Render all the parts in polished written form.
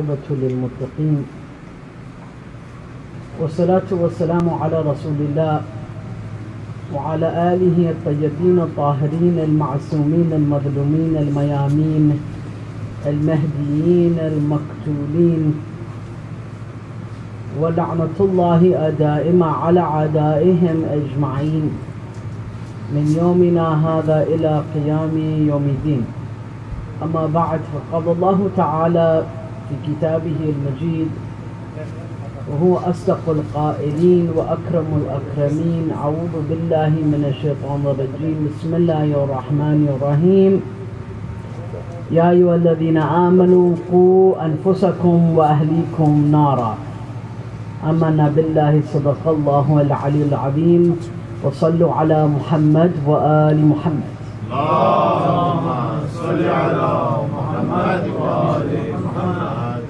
والعاقبة للمتقين والصلاة والسلام على رسول الله وعلى آله الطيبين الطاهرين المعصومين المظلومين الميامين المهديين المقتولين ولعنة الله دائمة على أعدائهم أجمعين من يومنا هذا إلى قيام يوم الدين. أما بعد، فقال الله تعالى في كتابه المجيد وهو أصدق القائلين وأكرم الأكرمين: أعوذ بالله من الشيطان الرجيم، بسم الله الرحمن الرحيم. يا أيها الذين آمنوا قوا أنفسكم وأهليكم نارا. آمنا بالله، صدق الله العلي العظيم. وصلوا على محمد وآل محمد. اللهم صل على محمد وآل محمد.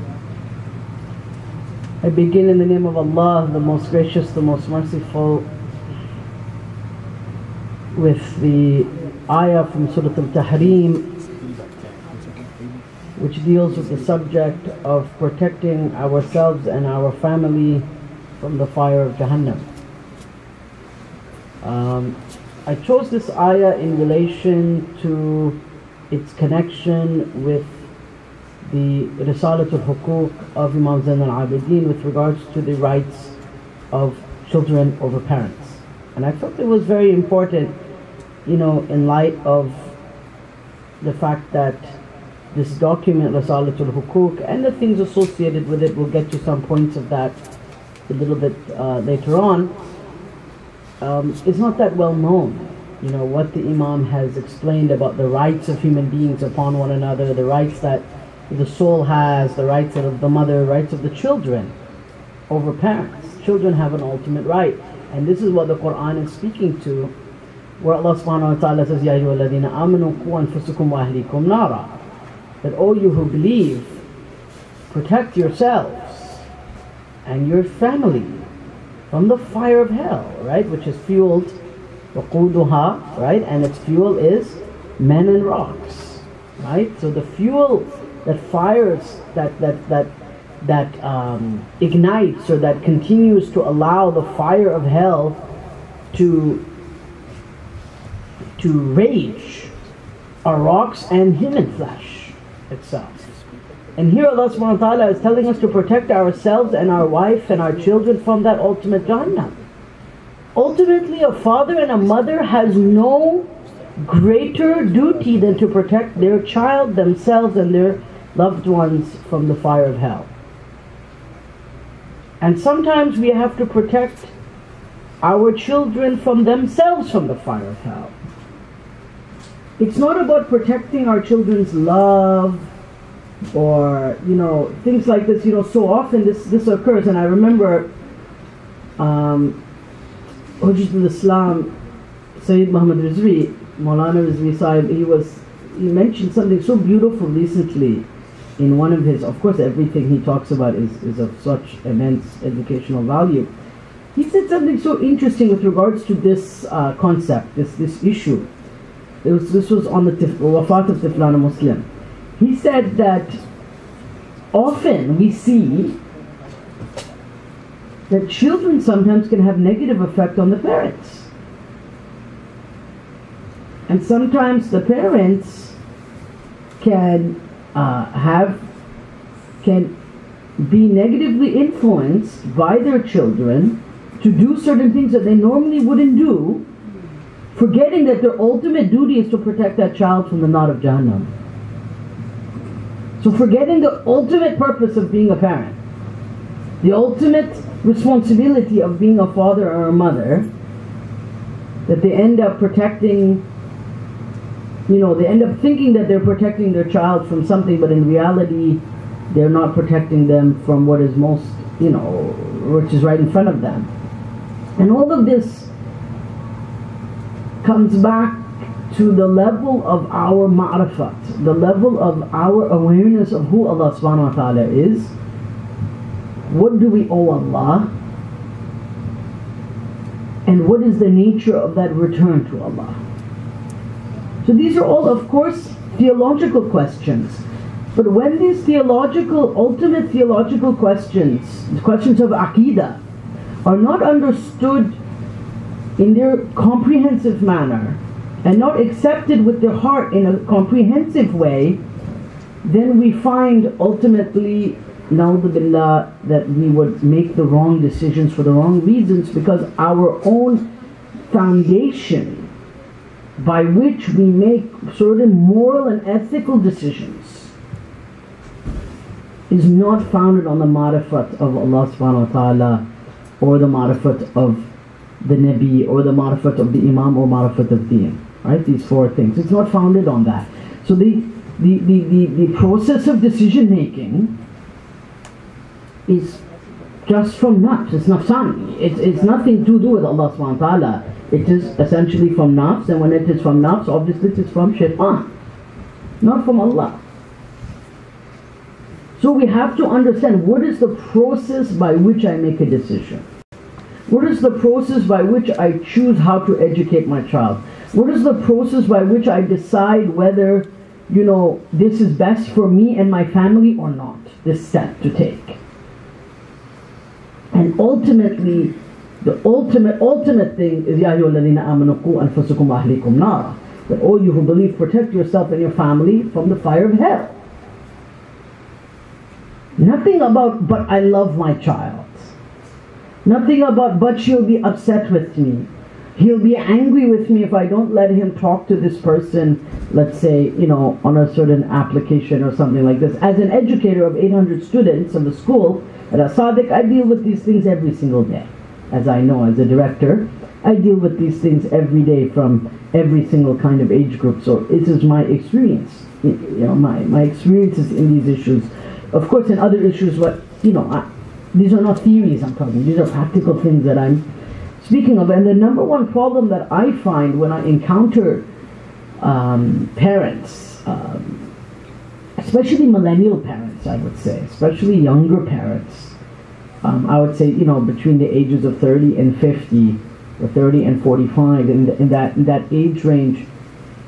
I begin in the name of Allah, the most gracious, the most merciful, with the ayah from Surah Al-Tahrim, which deals with the subject of protecting ourselves and our family from the fire of Jahannam. I chose this ayah in relation to its connection with the Risalat-ul-Huquq of Imam Zain-Ul-Abideen with regards to the rights of children over parents. And I felt it was very important, in light of the fact that this document, Risalat-ul-Huquq, and the things associated with it, we'll get to some points of that a little bit later on, is not that well known. What the Imam has explained about the rights of human beings upon one another, the rights that the soul has, the rights of the mother, rights of the children over parents. Children have an ultimate right. And this is what the Quran is speaking to, where Allah subhanahu wa ta'ala says, Ya ayyuhalladhina amanu qu anfusakum wa ahlikum nara. That all you who believe, protect yourselves and your family from the fire of hell, right? Which is fueled, waquduha, right? And its fuel is men and rocks, right? So the fuel that fires, that ignites, or that continues to allow the fire of hell to rage, are rocks and human flesh itself. And here Allah subhanahu wa ta'ala is telling us to protect ourselves and our wife and our children from that ultimate Jahannam. Ultimately, a father and a mother has no greater duty than to protect their child, themselves, and their loved ones from the fire of hell. And sometimes we have to protect our children from themselves from the fire of hell. It's not about protecting our children's love or things like this. So often this occurs. And I remember Hujjatul Islam Sayyid Muhammad Rizvi, Maulana Rizvi Sahib, he mentioned something so beautiful recently in one of his, of course everything he talks about is of such immense educational value. He said something so interesting with regards to this concept, this issue. This was on the Wafat of Tiflan Muslim. He said that often we see that children sometimes can have negative effect on the parents. And sometimes the parents can be negatively influenced by their children to do certain things that they normally wouldn't do, forgetting that their ultimate duty is to protect that child from the knot of Jahannam. So forgetting the ultimate purpose of being a parent, the ultimate responsibility of being a father or a mother, that they end up protecting, they end up thinking that they're protecting their child from something, but in reality they're not protecting them from what is most, which is right in front of them. And all of this comes back to the level of our ma'rifat, the level of our awareness of who Allah subhanahu wa ta'ala is. What do we owe Allah? And what is the nature of that return to Allah? So these are all, of course, theological questions. But when these ultimate theological questions, the questions of Aqidah, are not understood in their comprehensive manner, and not accepted with their heart in a comprehensive way, then we find ultimately, na'udhu billah, that we would make the wrong decisions for the wrong reasons, because our own foundation by which we make certain moral and ethical decisions is not founded on the ma'rifat of Allah subhanahu wa ta'ala, or the ma'rifat of the Nabi, or the ma'rifat of the Imam, or ma'rifat of Deen. Right? These four things. It's not founded on that. So the process of decision making is just from nafs. It's nafsani. It's nothing to do with Allah subhanahu wa ta'ala. It is essentially from nafs, and when it is from nafs, obviously it is from shaitan, not from Allah. So we have to understand, what is the process by which I make a decision? What is the process by which I choose how to educate my child? What is the process by which I decide whether, this is best for me and my family or not, this step to take? And ultimately, the ultimate thing is, Ya ayyuhalladhina amanu qu anfusakum wa ahlikum nara, that all you who believe, protect yourself and your family from the fire of hell. Nothing about, but I love my child. Nothing about, but she'll be upset with me. He'll be angry with me if I don't let him talk to this person, let's say, on a certain application or something like this. As an educator of 800 students in the school at As-Sadiq, I deal with these things every single day. As I know, as a director, I deal with these things every day from every single kind of age group. So this is my experience, my experiences in these issues. Of course, in other issues, these are not theories I'm talking. These are practical things that I'm speaking of. And the number one problem that I find when I encounter parents, especially millennial parents, I would say, especially younger parents, I would say, between the ages of 30 and 50, or 30 and 45, in that age range,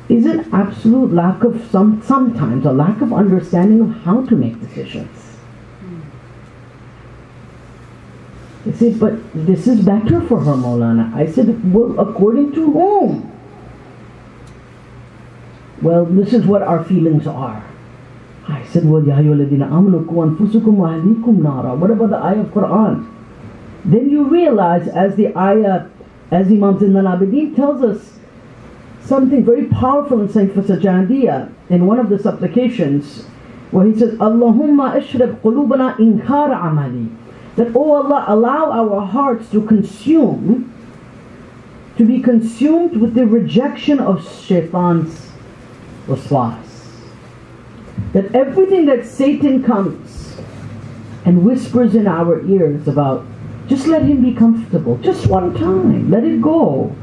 is an absolute lack of, sometimes a lack of understanding of how to make decisions. They say, but this is better for her, Maulana. I said, well, according to whom? Well, this is what our feelings are. I said, well, Ya ayyuhalladhina amanu qu anfusakum wa ahlikum nara. What about the ayah of Quran? Then you realize, as Imam Zain-Ul-Abideen tells us something very powerful in Sayyid Sajjadiyya, in one of the supplications, where he says, Allahumma ashrab qulubana inkar amali. That, oh Allah, allow our hearts to be consumed with the rejection of shaitan's waswas. That everything that Satan comes and whispers in our ears about, just let him be comfortable, just one time, let it go,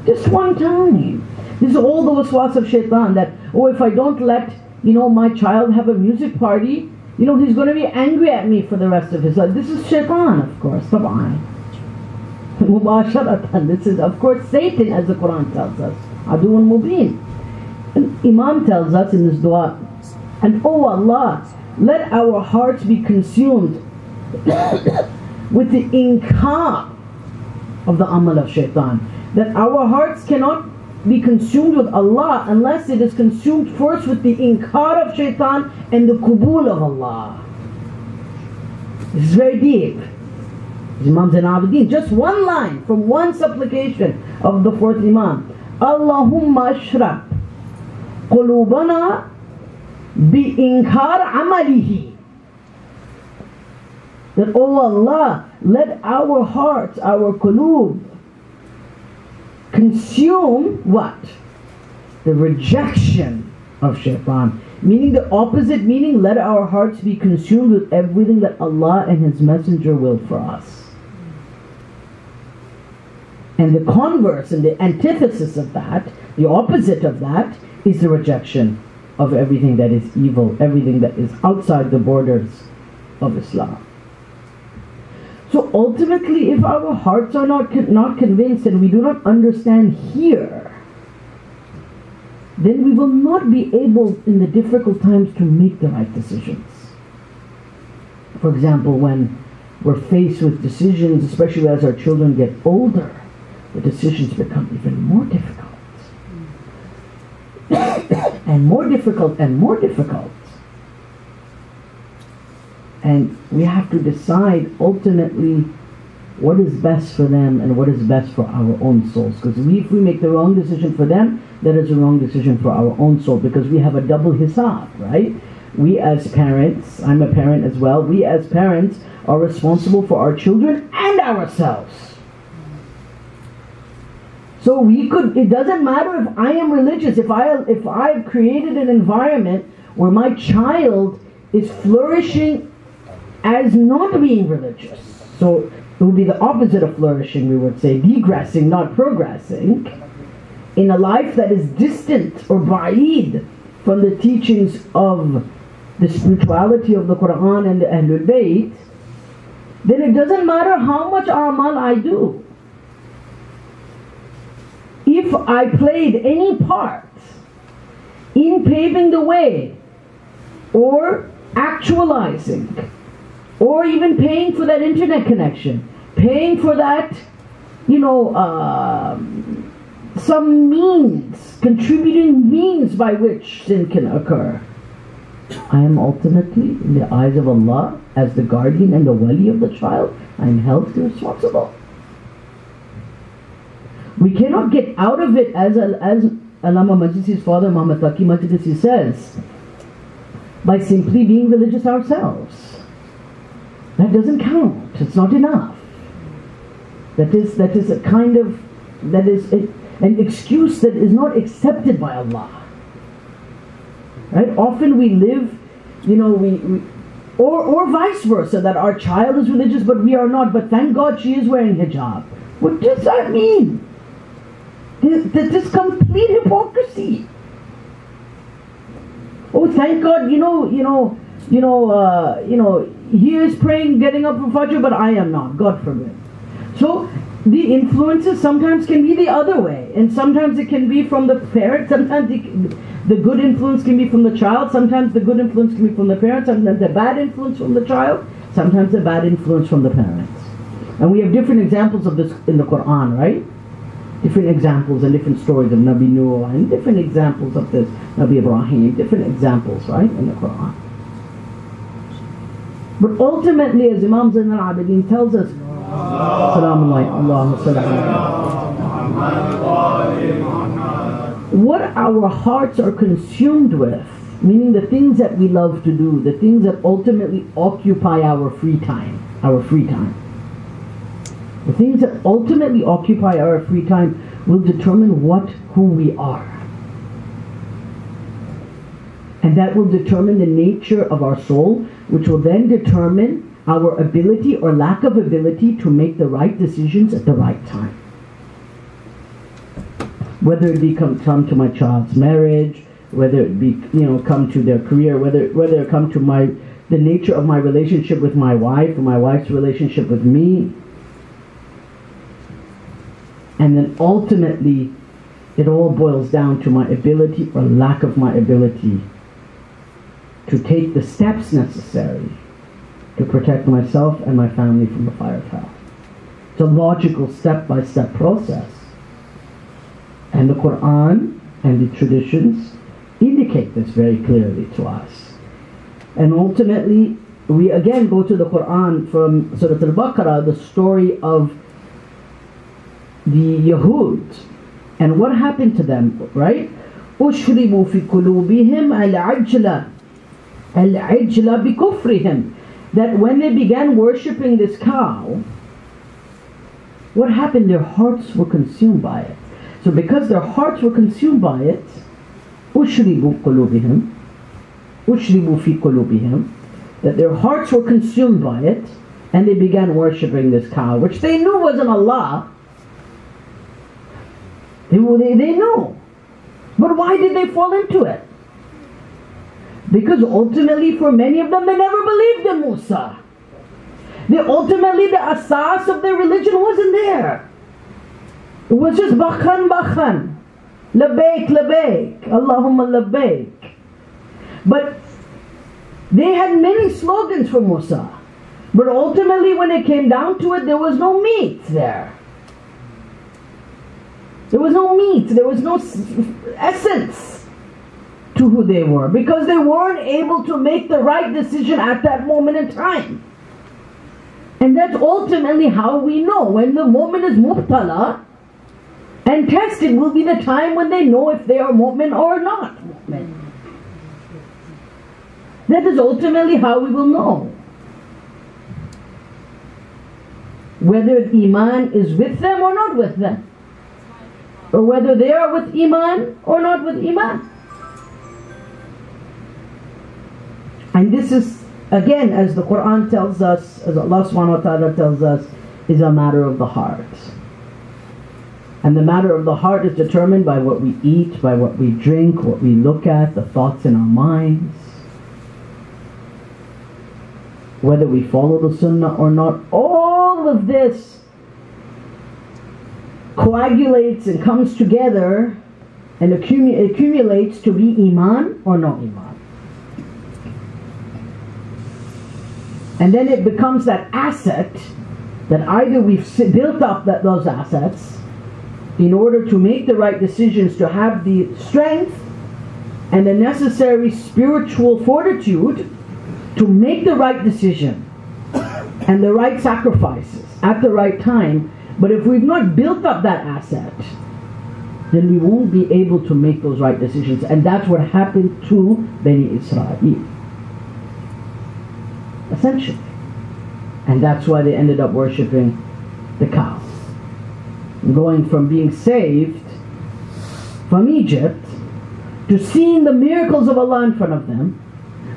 just one time. This is all the waswas of shaitan, that, oh, if I don't let, my child have a music party, he's going to be angry at me for the rest of his life. This is shaitan, of course, tab'an. Mubasharatan. This is, of course, Satan, as the Quran tells us. Aduun mubin. And Imam tells us in this dua, and oh Allah, let our hearts be consumed with the inkar of the amal of shaitan. That our hearts cannot be consumed with Allah unless it is consumed first with the inkar of shaitan and the qubul of Allah. This is very deep. Imam Zain-Ul-Abideen, just one line from one supplication of the fourth Imam. Allahumma ashrab qulubana bi inkar amalihi. That, oh Allah, let our hearts, our qulub, consume what? The rejection of shaitan. Meaning the opposite meaning, let our hearts be consumed with everything that Allah and His Messenger will for us. And the converse and the antithesis of that, the opposite of that, is the rejection of everything that is evil, everything that is outside the borders of Islam. So ultimately, if our hearts are not convinced and we do not understand here then we will not be able in the difficult times to make the right decisions. For example, when we're faced with decisions, especially as our children get older, the decisions become even more difficult. And more difficult and more difficult. And we have to decide ultimately what is best for them and what is best for our own souls. Because if we make the wrong decision for them, that is a wrong decision for our own soul, because we have a double hisab, right? We as parents, I'm a parent as well, we as parents are responsible for our children and ourselves. So it doesn't matter if I am religious, if I've created an environment where my child is flourishing as not being religious. So it would be the opposite of flourishing, we would say, degressing, not progressing, in a life that is distant or ba'eed from the teachings of the spirituality of the Quran and the Ahlul Bayt, then it doesn't matter how much amal I do. If I played any part in paving the way, or actualizing, or even paying for that internet connection, paying for that, some means, contributing means by which sin can occur, I am ultimately, in the eyes of Allah, as the guardian and the wali of the child, I am held responsible. We cannot get out of it, as Allama Majlisi's father, Muhammad Taqi Majlisi, says, by simply being religious ourselves. That doesn't count. It's not enough. That is a kind of, that is an excuse that is not accepted by Allah. Right? Often we live, or vice versa, that our child is religious but we are not, but thank God she is wearing hijab. What does that mean? This is complete hypocrisy. Oh, thank God, he is praying, getting up for Fajr, but I am not, God forbid. So the influences sometimes can be the other way, and sometimes it can be from the parent, sometimes the good influence can be from the child, sometimes the good influence can be from the parent, sometimes the bad influence from the child, sometimes the bad influence from the parents. And we have different examples of this in the Quran, right? Different examples and different stories of Nabi Noah, and different examples of this, Nabi Ibrahim, different examples, right, in the Quran. But ultimately, as Imam Zain-Ul-Abideen tells us, what our hearts are consumed with, meaning the things that we love to do, the things that ultimately occupy our free time, the things that ultimately occupy our free time will determine who we are. And that will determine the nature of our soul, which will then determine our ability or lack of ability to make the right decisions at the right time. Whether it be come to my child's marriage, whether it be come to their career, whether it come to the nature of my relationship with my wife, or my wife's relationship with me. And then ultimately, it all boils down to my ability or lack of my ability to take the steps necessary to protect myself and my family from the fire of hell. It's a logical step-by-step process. And the Quran and the traditions indicate this very clearly to us. And ultimately, we again go to the Quran from Surah Al-Baqarah, the story of the Yahud and what happened to them, right? أُشْرِبُوا فِي قُلُوبِهِمْ الْعِجْلَ بِكُفْرِهِمْ. That when they began worshipping this cow, what happened? Their hearts were consumed by it. So because their hearts were consumed by it, أُشْرِبُوا فِي قُلُوبِهِمْ, that their hearts were consumed by it, and they began worshipping this cow, which they knew wasn't Allah. They knew. But why did they fall into it? Because ultimately for many of them, they never believed in Musa. Ultimately the asas of their religion wasn't there. It was just bakhan. Labbaik, labbaik, Allahumma labbaik. But they had many slogans for Musa. But ultimately when it came down to it, there was no meat there. There was no meat, there was no essence to who they were, because they weren't able to make the right decision at that moment in time. And that's ultimately how we know. When the mu'min is mubtala and tested, will be the time when they know if they are mu'min or not mu'min. That is ultimately how we will know whether Iman is with them or not with them, or whether they are with Iman or not with Iman. And this is, again, as the Quran tells us, as Allah subhanahu wa ta'ala tells us, is a matter of the heart. And the matter of the heart is determined by what we eat, by what we drink, what we look at, the thoughts in our minds, whether we follow the sunnah or not. All of this coagulates and comes together and accumulates to be Iman or no Iman. And then it becomes that asset that either we've built up those assets in order to make the right decisions, to have the strength and the necessary spiritual fortitude to make the right decision and the right sacrifices at the right time. But if we've not built up that asset, then we won't be able to make those right decisions. And that's what happened to Bani Israel, essentially. And that's why they ended up worshipping the cow. Going from being saved from Egypt to seeing the miracles of Allah in front of them,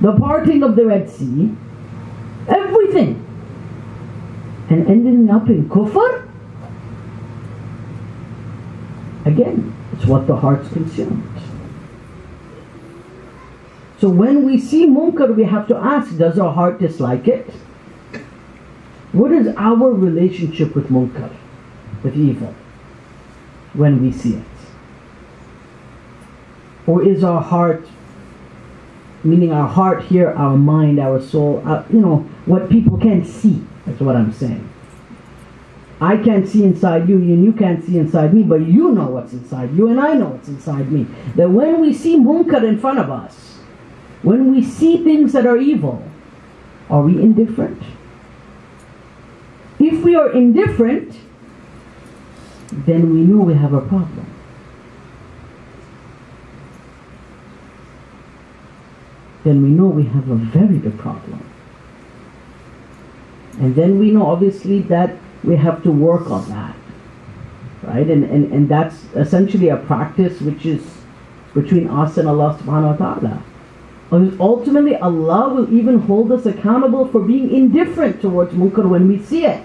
the parting of the Red Sea, everything, and ending up in kufr. Again, it's what the heart's consumed. So when we see munkar, we have to ask, does our heart dislike it? What is our relationship with munkar, with evil, when we see it? Or is our heart, meaning our heart here, our mind, our soul, what people can't see? That's what I'm saying. I can't see inside you, and you can't see inside me, but you know what's inside you, and I know what's inside me. That when we see munkar in front of us, when we see things that are evil, are we indifferent? If we are indifferent, then we know we have a problem. Then we know we have a very big problem. And then we know, obviously, that we have to work on that. Right? And that's essentially a practice which is between us and Allah subhanahu wa ta'ala. Ultimately, Allah will even hold us accountable for being indifferent towards munkar when we see it.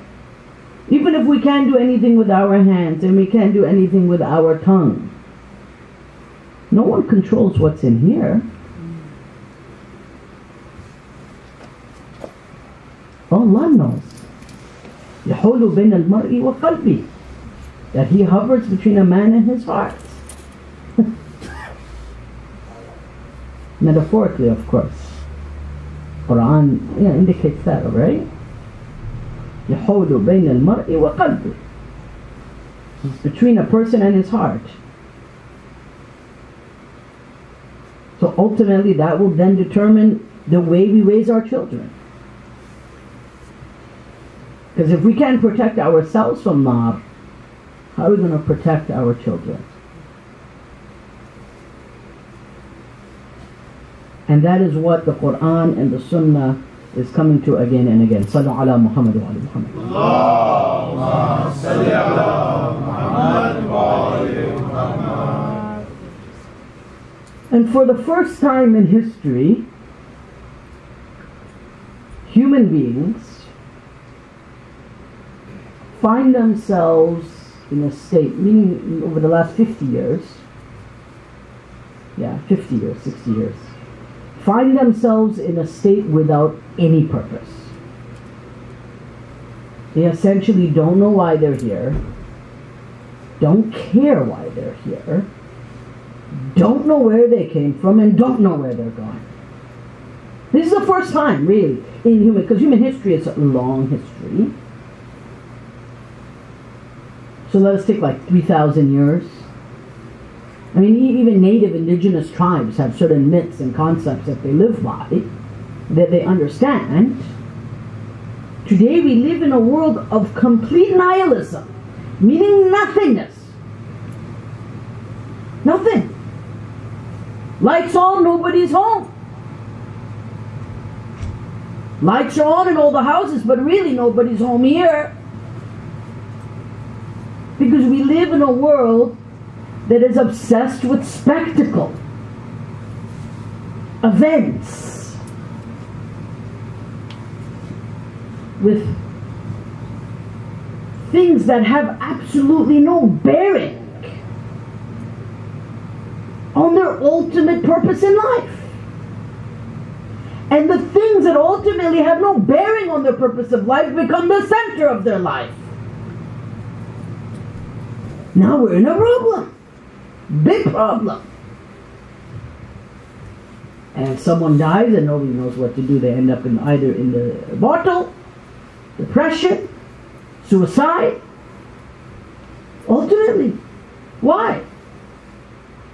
Even if we can't do anything with our hands and we can't do anything with our tongue. No one controls what's in here. Allah knows. يَحُولُ بَيْنَ الْمَرْءِ وَقَلْبِهِ, that He hovers between a man and his heart. Metaphorically, of course. Quran indicates that, right? يَحُولُ بَيْنَ الْمَرْءِ وَقَلْبِهِ. It's between a person and his heart. So ultimately that will then determine the way we raise our children. Because if we can't protect ourselves from nar, how are we going to protect our children? And that is what the Quran and the Sunnah is coming to again and again. Sallu ala Muhammad wa ala Muhammad. Allahumma salli ala Muhammad wa ala Muhammad. And for the first time in history, human beings find themselves in a state, meaning over the last 50 years, 50 years, 60 years, find themselves in a state without any purpose. They essentially don't know why they're here, don't care why they're here, don't know where they came from and don't know where they're going. This is the first time, really, in human, because human history is a long history. So let us take like 3,000 years. I mean, even native indigenous tribes have certain myths and concepts that they live by, that they understand. Today we live in a world of complete nihilism, meaning nothingness. Nothing. Lights on, nobody's home. Lights are on in all the houses, but really nobody's home here. Because we live in a world that is obsessed with spectacle, events, with things that have absolutely no bearing on their ultimate purpose in life. And the things that ultimately have no bearing on their purpose of life become the center of their life. Now we're in a problem. Big problem. And if someone dies and nobody knows what to do, they end up either in the bottle, depression, suicide. Ultimately. Why?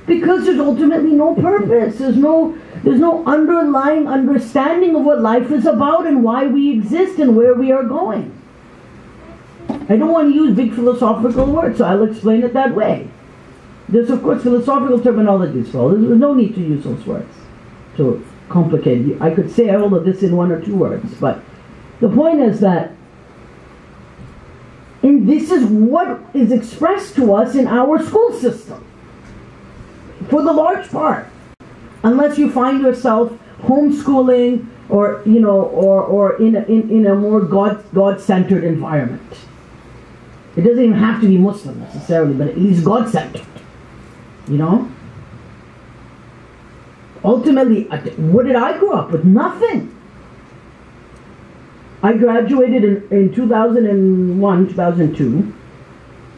Because there's ultimately no purpose. There's no underlying understanding of what life is about and why we exist and where we are going. I don't want to use big philosophical words, so I'll explain it that way. There's, of course, philosophical terminologies for all. There's no need to use those words to complicate it. I could say all of this in 1 or 2 words, but the point is that, and this is what is expressed to us in our school system, for the large part, unless you find yourself homeschooling or or in a more God-centered environment. It doesn't even have to be Muslim necessarily, but at least God-centered. Ultimately, what did I grow up with? Nothing. I graduated in 2001, 2002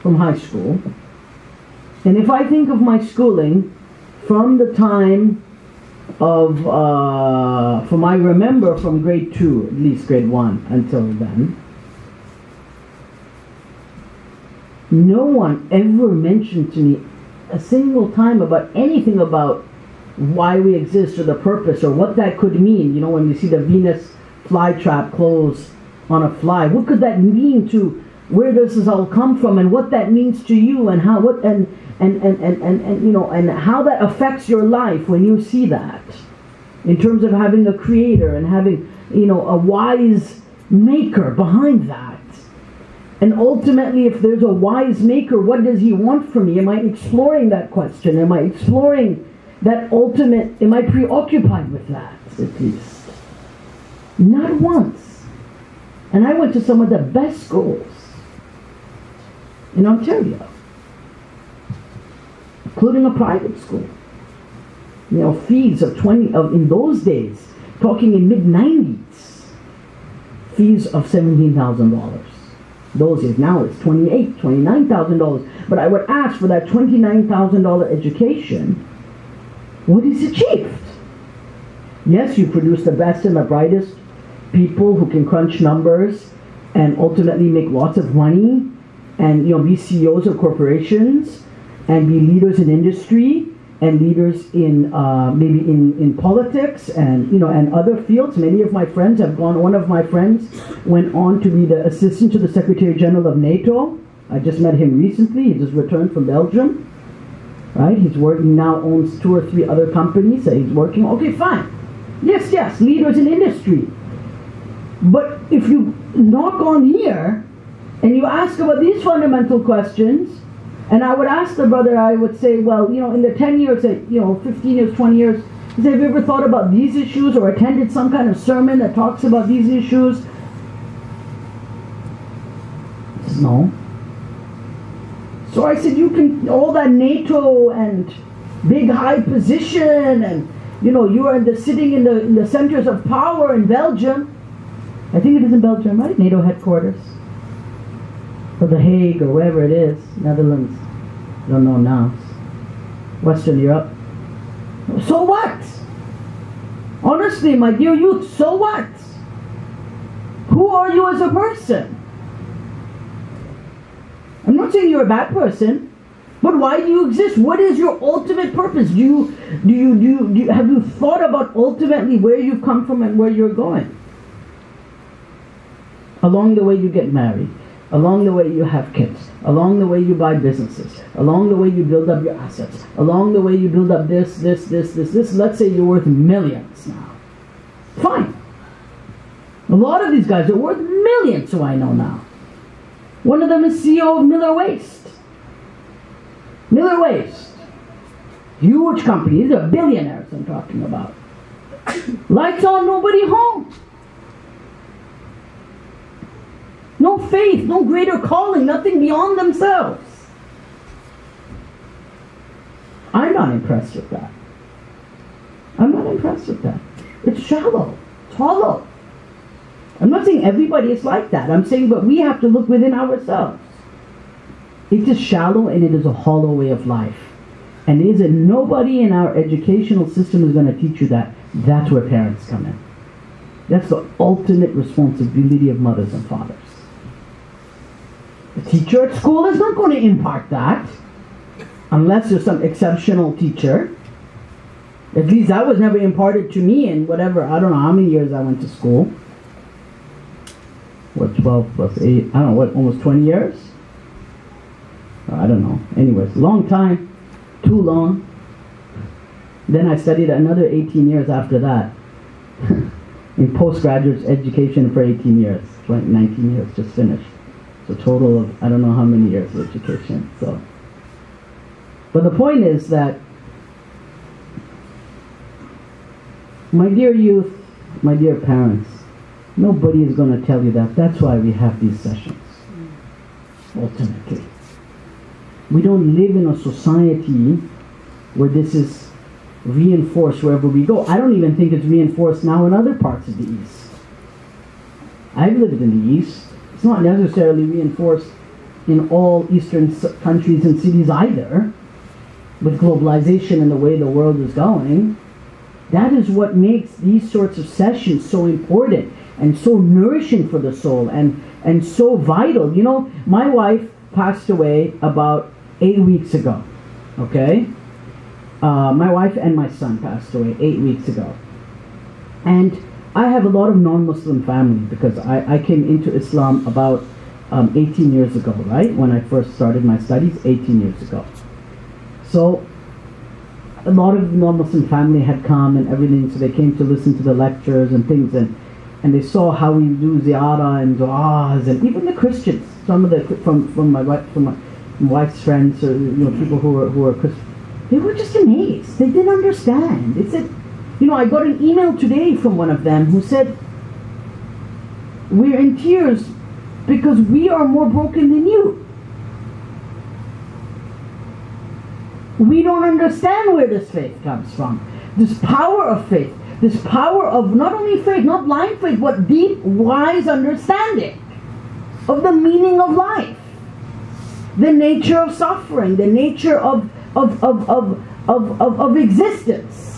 from high school. And if I think of my schooling from the time of, from I remember from grade 2, at least grade 1 until then, no one ever mentioned to me a single time about anything about why we exist or the purpose or what that could mean. When we see the Venus flytrap close on a fly, what could that mean to where does this all come from and what that means to you and how and how that affects your life when you see that, in terms of having a creator and having a wise maker behind that. And ultimately, if there's a wise maker, what does he want from me? Am I exploring that question? Am I exploring that ultimate, am I preoccupied with that, at least? Not once. And I went to some of the best schools in Ontario, including a private school. Fees of in those days, talking in mid-90s, fees of $17,000. Those days, now it's $28,000, $29,000. But I would ask for that $29,000 education, what is achieved? Yes, you produce the best and the brightest people who can crunch numbers and ultimately make lots of money and be CEOs of corporations and be leaders in industry and leaders in maybe in politics and and other fields. Many of my friends have gone. One of my friends went on to be the assistant to the Secretary General of NATO. I just met him recently. He just returned from Belgium. Right? He's working now, owns 2 or 3 other companies that he's working. Okay, fine. Yes, leaders in industry. But if you knock on here and you ask about these fundamental questions, and I would ask the brother, I would say, well, in the 10 years, 15 years, 20 years, have you ever thought about these issues or attended some kind of sermon that talks about these issues? He says, no. So I said, you can, all that NATO and big high position and, you are sitting in the centers of power in Belgium. I think it is in Belgium, right? NATO headquarters. Or The Hague, or wherever it is, Netherlands, I don't know now, Western Europe. So what? Honestly, my dear youth, so what? Who are you as a person? I'm not saying you're a bad person, but why do you exist? What is your ultimate purpose? Have you thought about ultimately where you've come from and where you're going? Along the way you get married, along the way you have kids, along the way you buy businesses, along the way you build up your assets, along the way you build up this. Let's say you're worth millions now. Fine. A lot of these guys are worth millions, so I know now. One of them is CEO of Miller Waste. Miller Waste. Huge company. These are billionaires I'm talking about. Lights on, nobody home. No faith, no greater calling, nothing beyond themselves. I'm not impressed with that. I'm not impressed with that. It's shallow. It's hollow. I'm not saying everybody is like that. I'm saying, but we have to look within ourselves. It is shallow and it is a hollow way of life. And is it nobody in our educational system is going to teach you that? That's where parents come in. That's the ultimate responsibility of mothers and fathers. The teacher at school is not going to impart that unless you're some exceptional teacher. At least that was never imparted to me in whatever, I don't know how many years I went to school. What, 12 plus 8, I don't know, what, almost 20 years? I don't know. Anyways, long time, too long. Then I studied another 18 years after that in postgraduate education for 18 years, 19 years, just finished. So total of I don't know how many years of education. So, but the point is that, my dear youth, my dear parents, nobody is going to tell you that. That's why we have these sessions. Ultimately, we don't live in a society where this is reinforced wherever we go. I don't even think it's reinforced now in other parts of the East. I've lived in the East. It's not necessarily reinforced in all Eastern countries and cities either, with globalization and the way the world is going. That is what makes these sorts of sessions so important and so nourishing for the soul and so vital. You know, my wife passed away about 8 weeks ago, okay? My wife and my son passed away 8 weeks ago. And I have a lot of non-Muslim family because I came into Islam about 18 years ago, right? When I first started my studies, 18 years ago. So a lot of non-Muslim family had come and everything, so they came to listen to the lectures and things, and they saw how we do ziyarah and du'as, and even the Christians, some of the from my wife's friends, or people who are Christian, they were just amazed. They didn't understand. They said, I got an email today from one of them who said, "We're in tears because we are more broken than you. We don't understand where this faith comes from. This power of faith, this power of not only faith, not blind faith, but deep, wise understanding of the meaning of life, the nature of suffering, the nature of existence.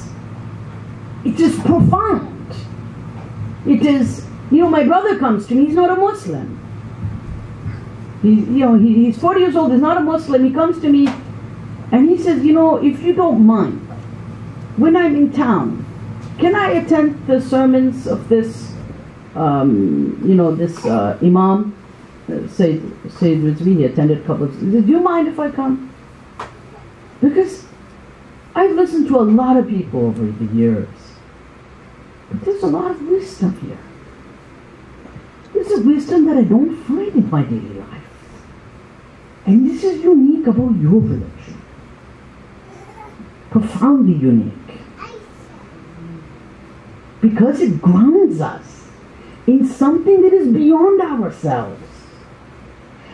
It is profound. It is, my brother comes to me, he's not a Muslim. He's 40 years old, he's not a Muslim. He comes to me and he says, if you don't mind, when I'm in town, can I attend the sermons of this, Imam, Sayyid Rizvi? He attended a couple of, he said, do you mind if I come? Because I've listened to a lot of people over the years, but there's a lot of wisdom here. There's a wisdom that I don't find in my daily life. And this is unique about your religion. Profoundly unique. Because it grounds us in something that is beyond ourselves.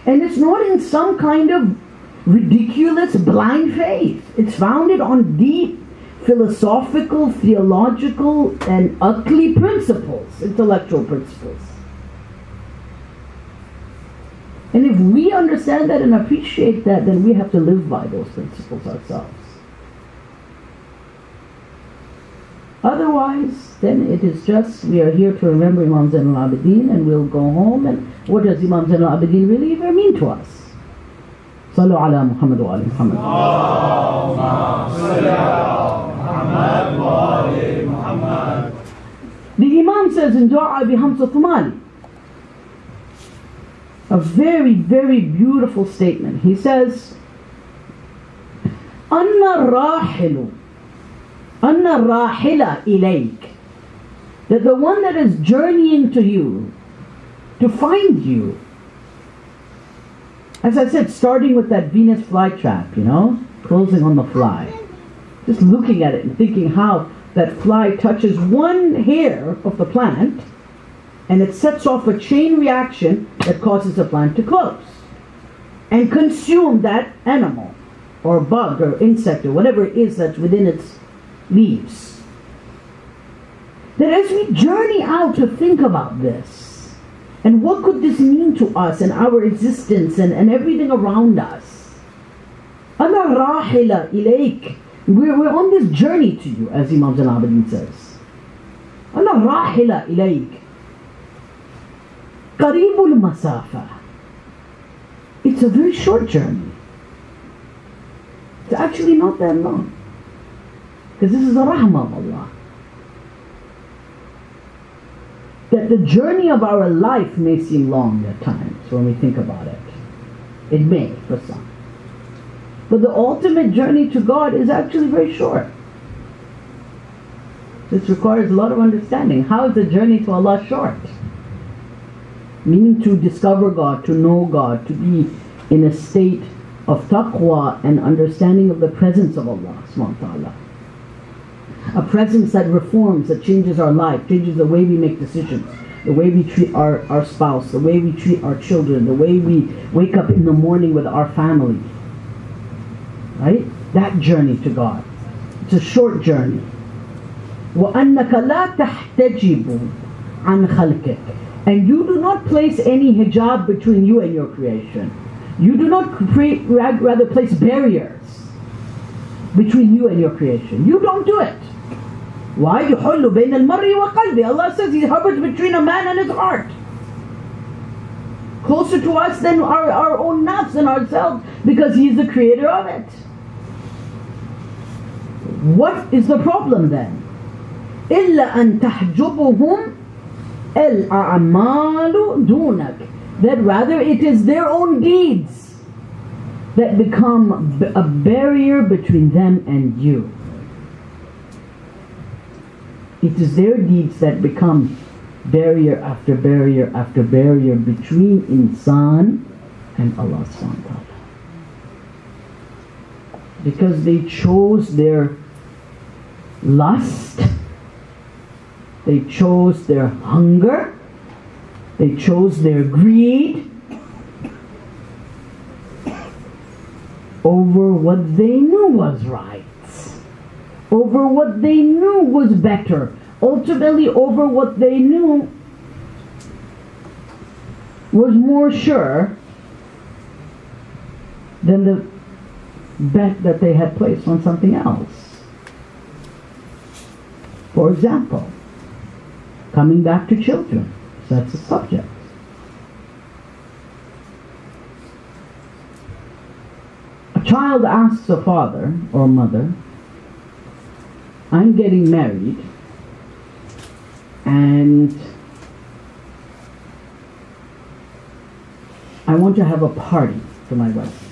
And it's not in some kind of ridiculous blind faith. It's founded on deep philosophical, theological, and ugly principles, intellectual principles. And if we understand that and appreciate that, then we have to live by those principles ourselves. Otherwise, then it is just, we are here to remember Imam Zain-Ul-Abideen and we'll go home, and what does Imam Zain-Ul-Abideen really even mean to us? Sallu ala Muhammad wa ali Muhammad. Allahumma salli ala Muhammad wa ali Muhammad. The Imam says in Dua bi Hamza Thumali, a very, very beautiful statement. He says, Anna rahila ilayk, that the one that is journeying to you, to find you. As I said, starting with that Venus flytrap, closing on the fly. Just looking at it and thinking how that fly touches one hair of the plant and it sets off a chain reaction that causes the plant to close and consume that animal or bug or insect or whatever it is that's within its leaves. That as we journey out to think about this, and what could this mean to us and our existence and everything around us? Ana rahila ilayk. We're on this journey to you, as Imam Zain-Ul-Abideen says. Ana rahila ilayk. Qareebul masafa. It's a very short journey. It's actually not that long. Because this is a rahmah of Allah. That the journey of our life may seem long at times when we think about it. It may, for some. But the ultimate journey to God is actually very short. This requires a lot of understanding. How is the journey to Allah short? Meaning to discover God, to know God, to be in a state of taqwa and understanding of the presence of Allah subhanahu wa ta'ala. A presence that reforms, that changes our life, changes the way we make decisions, the way we treat our spouse, the way we treat our children, the way we wake up in the morning with our family. Right? That journey to God. It's a short journey. وَأَنَّكَ لَا تَحْتَجِبُ عَنْ خَلْقِكَ. And you do not place any hijab between you and your creation. You do not rather place barriers between you and your creation. You don't do it. Why? يُحُلُّ بَيْنَ الْمَرِّ وَقَلْبِ. Allah says He hovers between a man and his heart. Closer to us than our own nafs and ourselves, because He is the creator of it. What is the problem then? إِلَّا أَن تَحْجُبُهُمْ الْأَعْمَالُ دُونَكَ. That rather it is their own deeds that become a barrier between them and you. It is their deeds that become barrier after barrier after barrier between insan and Allah subhanahu wa ta'ala. Because they chose their lust, they chose their hunger, they chose their greed over what they knew was right, over what they knew was better, ultimately over what they knew was more sure than the bet that they had placed on something else. For example, coming back to children, so that's the subject. A child asks a father or mother, I'm getting married and I want to have a party for my wife.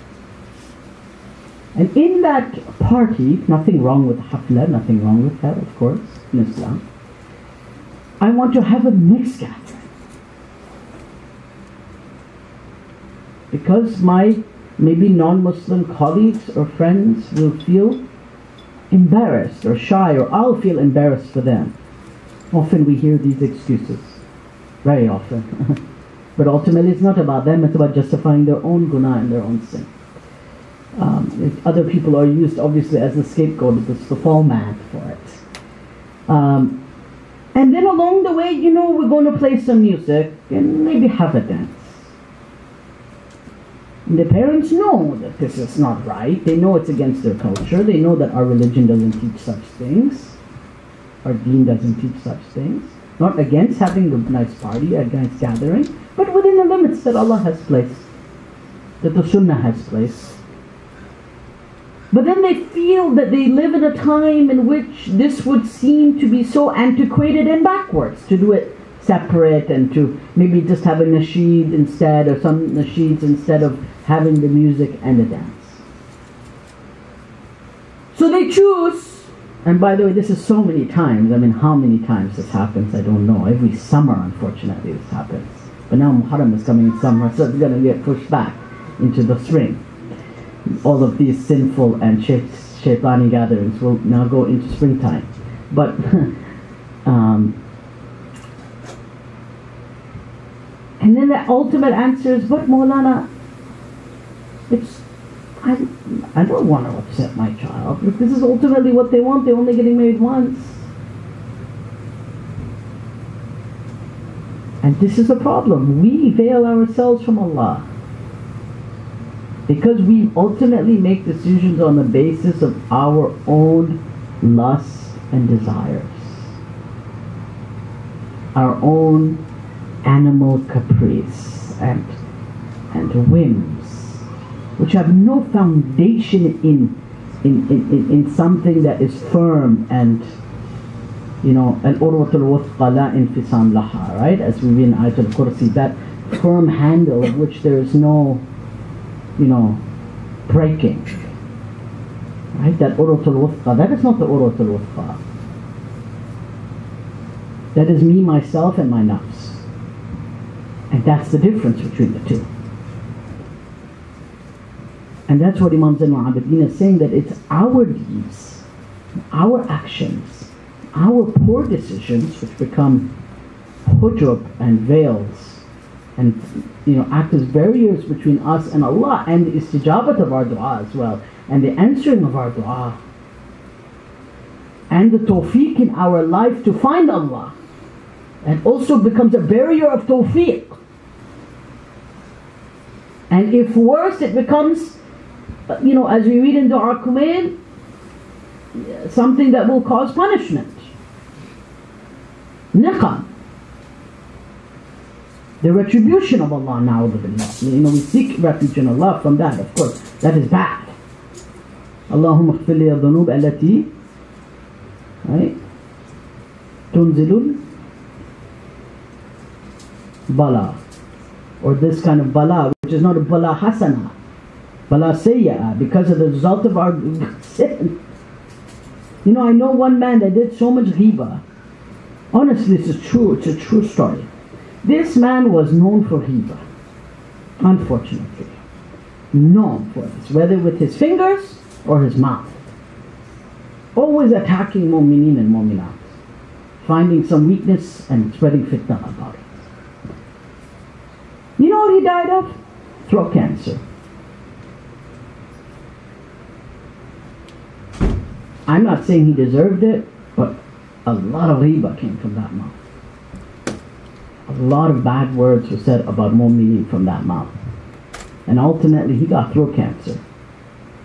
And in that party, nothing wrong with hafla, nothing wrong with that, of course, in Islam. I want to have a mixed gathering. Because my maybe non-Muslim colleagues or friends will feel embarrassed or shy, or I'll feel embarrassed for them. Often we hear these excuses. Very often. But ultimately it's not about them, it's about justifying their own guna and their own sin. If other people are used obviously as the scapegoat, it's the format for it. And then along the way, we're going to play some music and maybe have a dance. And the parents know that this is not right. They know it's against their culture. They know that our religion doesn't teach such things. Our deen doesn't teach such things. Not against having a nice party, a nice gathering, but within the limits that Allah has placed, that the Sunnah has placed. But then they feel that they live in a time in which this would seem to be so antiquated and backwards, to do it separate and to maybe just have a nasheed instead, or some nasheeds instead of having the music and the dance. So they choose, and by the way, this is so many times. I mean, how many times this happens, I don't know. Every summer, unfortunately, this happens. But now Muharram is coming in summer, so it's going to get pushed back into the spring. All of these sinful and shaitani gatherings will now go into springtime. But and then the ultimate answer is, but Maulana, I don't want to upset my child. If this is ultimately what they want, they're only getting married once. And this is a problem. We veil ourselves from Allah, because we ultimately make decisions on the basis of our own lusts and desires, our own animal caprice and whims, which have no foundation in something that is firm and, you know, al-urwatul wuthqa la infisam laha, right? As we read in Ayatul Kursi, that firm handle of which there is no, you know, breaking, right? That urwatul wuthqa, that is not the urwatul wuthqa. That is me, myself, and my nafs. And that's the difference between the two. And that's what Imam Zain-Ul-Abideen is saying, that it's our deeds, our actions, our poor decisions which become hujub and veils and, you know, act as barriers between us and Allah, and the istijabat of our dua as well, and the answering of our dua, and the tawfiq in our life to find Allah, and also becomes a barrier of tawfiq. And if worse, it becomes, you know, as we read in Dua Kumail, something that will cause punishment. Niqam. The retribution of Allah, na'udhu. You know, we seek refuge in Allah from that, of course. That is bad. Allahumma ighfir li adh-dhunub allati, right? Tunzilul bala. Or this kind of bala, which is not a bala hasana, bala sayya'a, because of the result of our sin. You know, I know one man that did so much ghiba. Honestly, this is true. It's a true story. This man was known for ghiba, unfortunately. Known for this, whether with his fingers or his mouth. Always attacking mu'mineen and mu'minat, finding some weakness and spreading fitna about it. You know what he died of? Throat cancer. I'm not saying he deserved it, but a lot of riba came from that mouth. A lot of bad words were said about mu'mineen from that mouth. And ultimately he got throat cancer.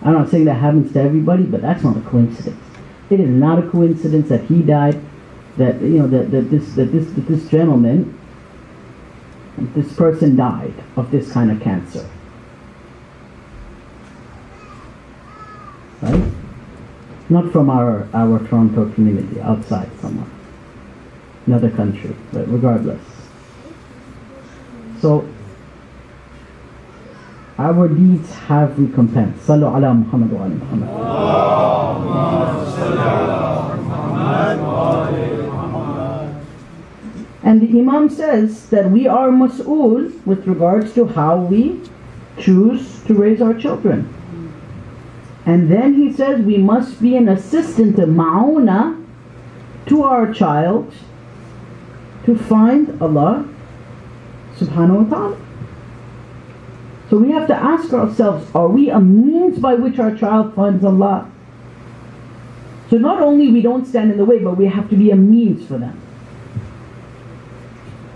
I'm not saying that happens to everybody, but that's not a coincidence. It is not a coincidence that he died, that, you know, that this gentleman, this person died of this kind of cancer. Right? Not from our Toronto community, outside somewhere, another country, but regardless. So our deeds have recompense. Sallu ala Muhammad wa ala Muhammad. And the Imam says that we are mas'ool with regards to how we choose to raise our children. And then he says we must be an assistant, a ma'una, to our child to find Allah subhanahu wa ta'ala. So we have to ask ourselves, are we a means by which our child finds Allah? So not only we don't stand in the way, but we have to be a means for them.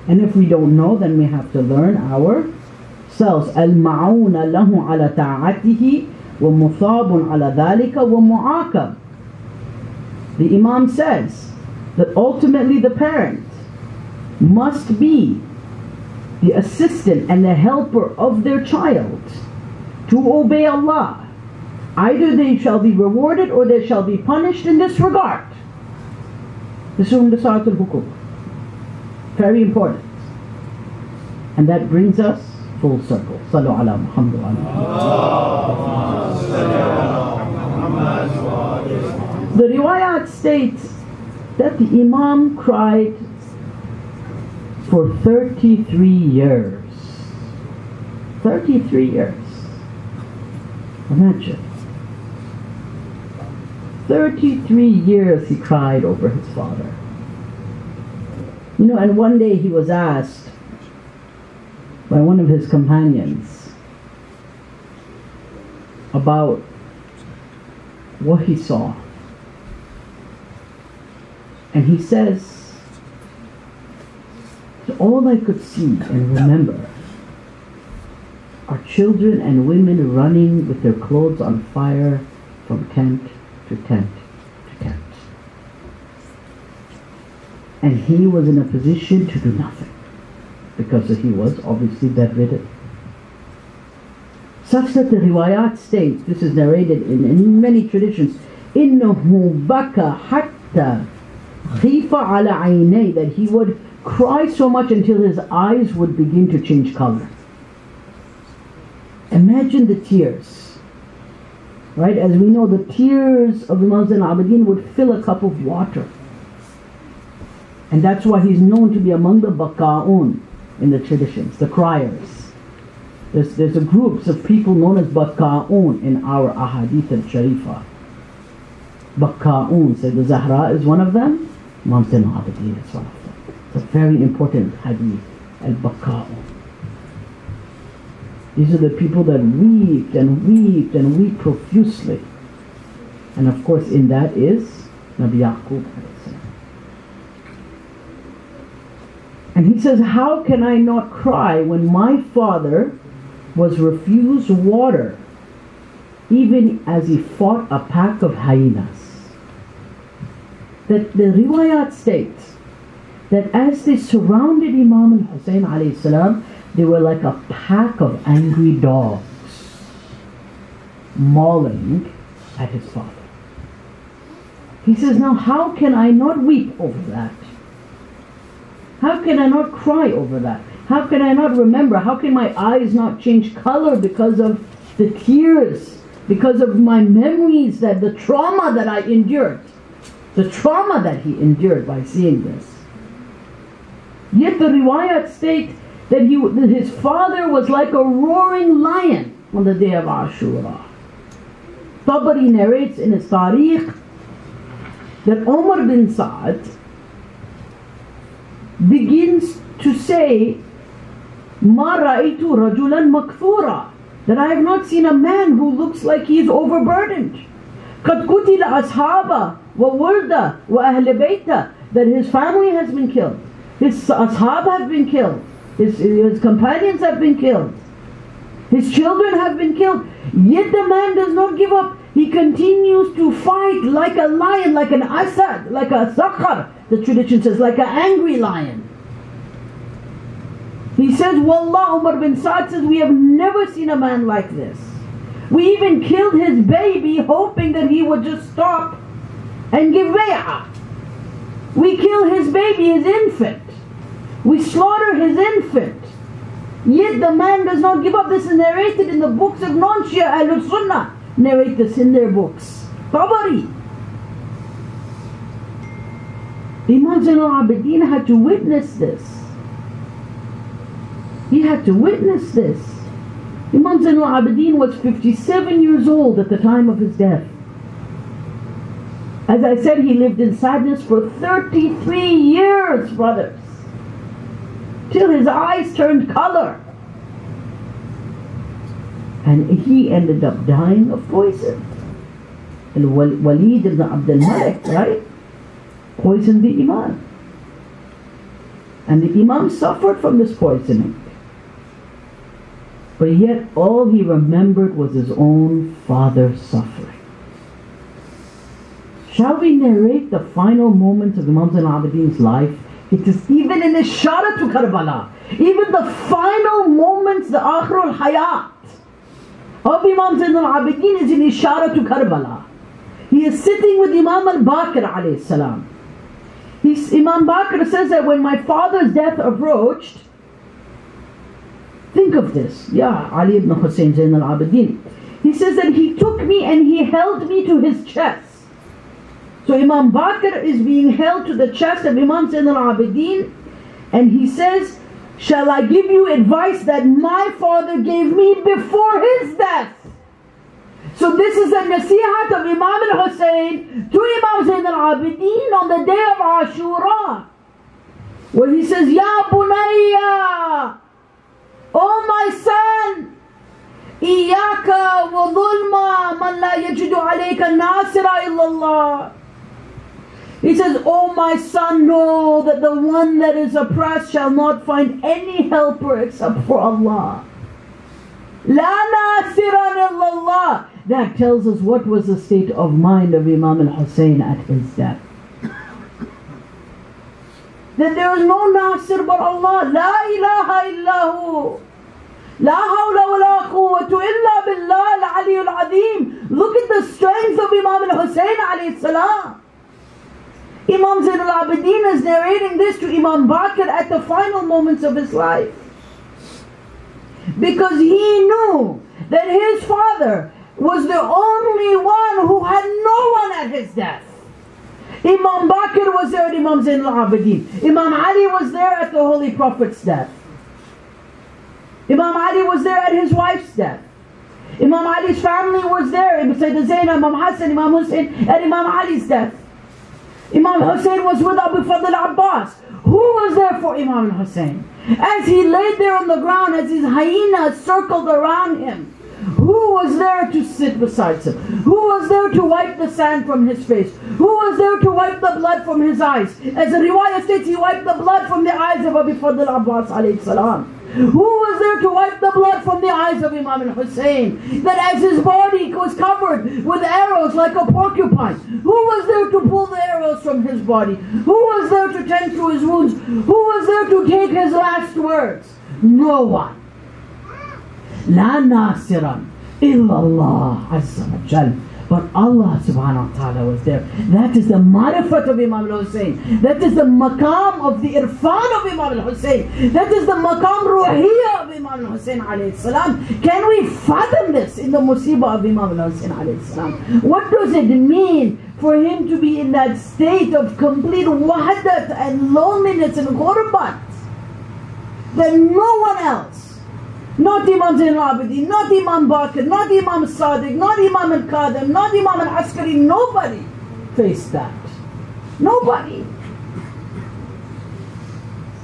And if we don't know, then we have to learn ourselves. Al-ma'una lahu ala ta'atihi wa muthabun ala dhalika wa mu'aqab. The Imam says that ultimately the parent must be the assistant and the helper of their child to obey Allah. Either they shall be rewarded or they shall be punished in this regard. This is from the Risalatul Hukuk. Very important. And that brings us full circle. Sallu ala Muhammad wa ala. The riwayat states that the Imam cried for 33 years. 33 years. Imagine. 33 years he cried over his father. You know, and one day he was asked by one of his companions about what he saw. And he says, all I could see and remember are children and women running with their clothes on fire from tent to tent to tent. And he was in a position to do nothing because he was obviously bedridden. Such that the riwayat states, this is narrated in many traditions, إِنَّهُ بَكَى حَتَّى خِيفَ عَلَى عَيْنَيْهِ, that he would cry so much until his eyes would begin to change color. Imagine the tears, right? As we know, the tears of Imam Zain-Ul-Abideen would fill a cup of water. And that's why he's known to be among the Baka'un in the traditions, the criers. There's a groups of people known as Baka'un in our Ahadith al-Sharifah. Baka'un, so the Zahra is one of them, Imam Zain-Ul-Abideen is one of them. It's a very important hadith, al-Baka'un. These are the people that weep and weep and weep profusely. And of course in that is Nabi Yaqub. And he says, how can I not cry when my father was refused water even as he fought a pack of hyenas? That the riwayat states that as they surrounded Imam al-Hussein alayhi salam, they were like a pack of angry dogs mauling at his father. He says, now how can I not weep over that? How can I not cry over that? How can I not remember? How can my eyes not change color because of the tears? Because of my memories, that the trauma that I endured. The trauma that he endured by seeing this. Yet the riwayat state that his father was like a roaring lion on the day of Ashura. Tabari narrates in his Tariq that Umar bin Sa'd begins to say, Ma ra'aytu rajulan makthura, that I have not seen a man who looks like he is overburdened. Qad qutila ashaba wa wulda wa ahl bayta, that his family has been killed, his ashab have been killed, his companions have been killed, his children have been killed. Yet the man does not give up. He continues to fight like a lion, like an asad, like a sakhar, the tradition says, like an angry lion. He says, Wallah, Umar bin Sa'd says, we have never seen a man like this. We even killed his baby hoping that he would just stop and give bay'ah. We kill his baby, his infant. We slaughter his infant. Yet the man does not give up. This is narrated in the books of non-Shia Ahlul Sunnah. Narrate this in their books. Tabari. Imam Zain-Ul-Abideen had to witness this. He had to witness this. Imam Zain-Ul-Abideen was 57 years old at the time of his death. As I said, he lived in sadness for 33 years, brothers, till his eyes turned color. And he ended up dying of poison. And Walid ibn Abdul Malik, right, poisoned the Imam. And the Imam suffered from this poisoning. But yet all he remembered was his own father's suffering. Shall we narrate the final moments of Imam Zain-Ul-Abideen's life? It is even in Ishara to Karbala. Even the final moments, the Akhrul Hayat of Imam Zain-Ul-Abideen is in Ishara to Karbala. He is sitting with Imam al-Baqir alayhi salam. Imam Baqir says that when my father's death approached, think of this, Ya Ali ibn Hussein Zain-Ul-Abideen. He says that he took me and he held me to his chest. So Imam Baqir is being held to the chest of Imam Zain-Ul-Abideen, and he says, shall I give you advice that my father gave me before his death? So this is a nasihat of Imam al-Hussein to Imam Zain-Ul-Abideen on the day of Ashura, where he says, Ya Bunayya, oh my son, Iyaka wa dhulma man la yajidu alayka nasira illallah. He says, oh my son, know that the one that is oppressed shall not find any helper except for Allah. La nasiran illallah. That tells us what was the state of mind of Imam al-Hussein at his death. That there is no nasir but Allah. La ilaha illahu. La hawla wa la quwwata illa billah al-aliyyul azim. Look at the strength of Imam al-Hussein alayhi salam. Imam Zain-Ul-Abideen is narrating this to Imam Baqir at the final moments of his life. Because he knew that his father was the only one who had no one at his death. Imam Baqir was there at Imam Zain-Ul-Abideen. Imam Ali was there at the Holy Prophet's death. Imam Ali was there at his wife's death. Imam Ali's family was there. Sayyidina Zainab, Imam Hassan, Imam Hussein at Imam Ali's death. Imam Hussein was with Abu Fadl Abbas. Who was there for Imam Hussein? As he laid there on the ground, as his hyenas circled around him, who was there to sit beside him? Who was there to wipe the sand from his face? Who was there to wipe the blood from his eyes? As the riwayah states, he wiped the blood from the eyes of Abu Fadl Abbas alayhi salam. Who was there to wipe the blood from the eyes of Imam al-Hussein? That as his body was covered with arrows like a porcupine, who was there to pull the arrows from his body? Who was there to tend to his wounds? Who was there to take his last words? No one. La nasiran illallah azza wa jal. But Allah subhanahu wa ta'ala was there. That is the marifat of Imam al-Hussein. That is the maqam of the irfan of Imam al-Hussein. That is the maqam ruhiyya of Imam al-Hussein alayhi salam. Can we fathom this in the musibah of Imam al-Hussein alayhi salam? What does it mean for him to be in that state of complete wahdat and loneliness and ghurbat? That no one else, not Imam Zain-Ul-Abideen, not Imam Baqir, not Imam Sadiq, not Imam al-Qadim, not Imam al-Askari, nobody faced that. Nobody.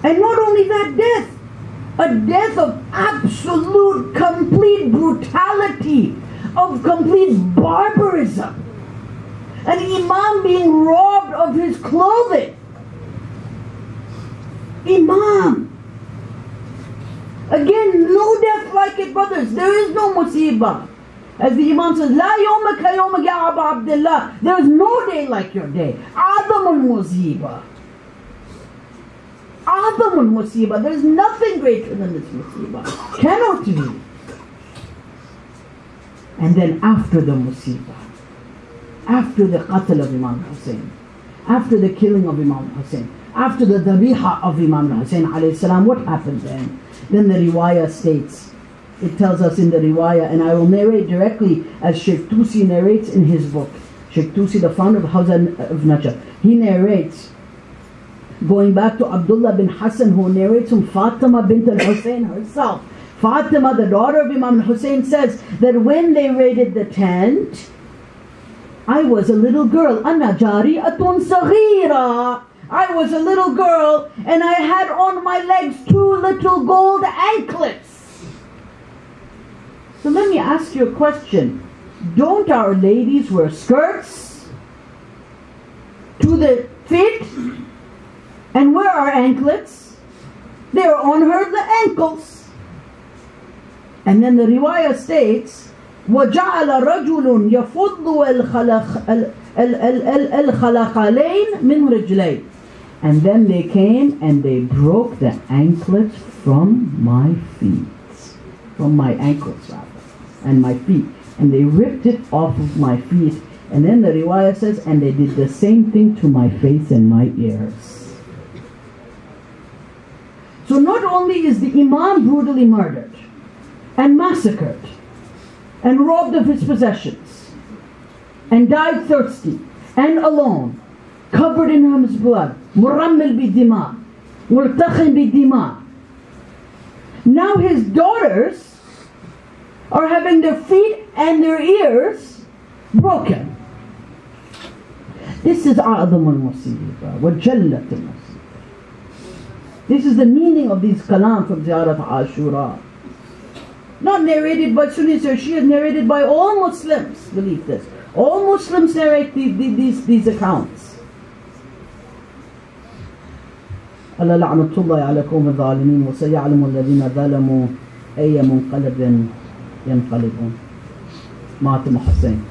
And not only that death, a death of absolute, complete brutality, of complete barbarism. An Imam being robbed of his clothing. Imam. Again, no death like it, brothers. There is no musibah. As the Imam says, La yawma ka yawma ya Aba Abdullah. There is no day like your day. Adamul musibah. Adamul musibah. There is nothing greater than this musibah. Cannot be. And then after the musibah, after the qatl of Imam Hussein, after the killing of Imam Hussein, after the dhabiha of Imam Hussein alayhi salam, what happened then? Then the riwayah states, it tells us in the riwayah, and I will narrate directly as Sheikh Tusi narrates in his book. Sheikh Tusi, the founder of Hawza of Najaf, he narrates, going back to Abdullah bin Hassan, who narrates from Fatimah bint al-Hussein herself. Fatimah, the daughter of Imam Hussein, says that when they raided the tent, I was a little girl. Anna jari'atun saghira. I was a little girl and I had on my legs 2 little gold anklets. So let me ask you a question. Don't our ladies wear skirts to the feet? And where are anklets? They are on the ankles. And then the riwayah states, وَجَعَلَ رَجُلٌ يَفُضُّ الخلقلين من رجلي. And then they came and they broke the anklets from my feet, from my ankles rather, and my feet, and they ripped it off of my feet. And then the riwayah says, and they did the same thing to my face and my ears. So not only is the Imam brutally murdered and massacred and robbed of his possessions and died thirsty and alone, covered in his blood, murammil bidima, multakhin bidima. Now his daughters are having their feet and their ears broken. This is a'adham al-musiba wa jallat al-musiba. This is the meaning of these kalam from Ziyarat Ashura. Not narrated by Sunnis or Shias, narrated by all Muslims. Believe this. All Muslims narrate these accounts. ألا لعنة الله على قوم الظالمين وسيعلم الذين ظلموا أي منقلب ينقلبون. ماتم حسين.